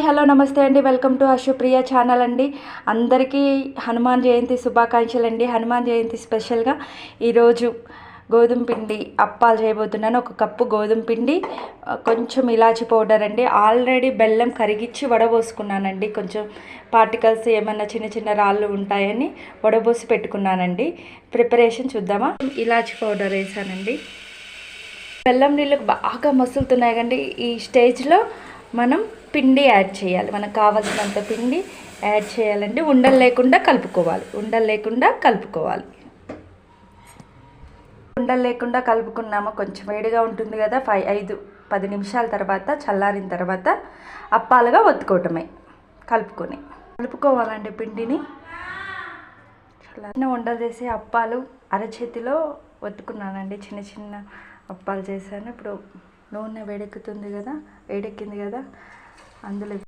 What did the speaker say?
Hello నమస్తే అండి. Welcome to అశుప్రియ channel అండి. అందరికీ హనుమాన్ జయంతి శుభాకాంక్షలు అండి. హనుమాన్ జయంతి స్పెషల్గా ఈరోజు గోధుమ పిండి అప్పాలు చేయబోతున్నాను. ఒక కప్పు గోధుమ పిండి, కొంచెం ఇలాచి పౌడర్ అండి. ఆల్రెడీ బెల్లం కరిగించి వడబోసుకున్నానండి. కొంచెం పార్టికల్స్ ఏమన్నా చిన్న చిన్న రాళ్ళు ఉంటాయని వడబోసి పెట్టుకున్నానండి. ప్రిపరేషన్ చూద్దామా. ఇలాచి పౌడర్ వేసానండి. బెల్లం నీళ్ళకు బాగా మసులుతున్నాయి కండి. ఈ స్టేజ్లో మనం పిండి యాడ్ చేయాలి. మనకు కావాల్సినంత పిండి యాడ్ చేయాలండి. ఉండలు లేకుండా కలుపుకోవాలి. ఉండలు లేకుండా కలుపుకున్నాము. కొంచెం వేడిగా ఉంటుంది కదా, 5-10 నిమిషాల తర్వాత చల్లారిన తర్వాత అప్పాలుగా ఒత్తుకోవటమే. కలుపుకోవాలండి పిండిని. చిన్న ఉండలు చేసి అప్పాలు అరచేతిలో ఒత్తుకున్నానండి. చిన్న చిన్న అప్పాలు చేశాను. ఇప్పుడు నూనె వేడెక్కింది కదా, అందులో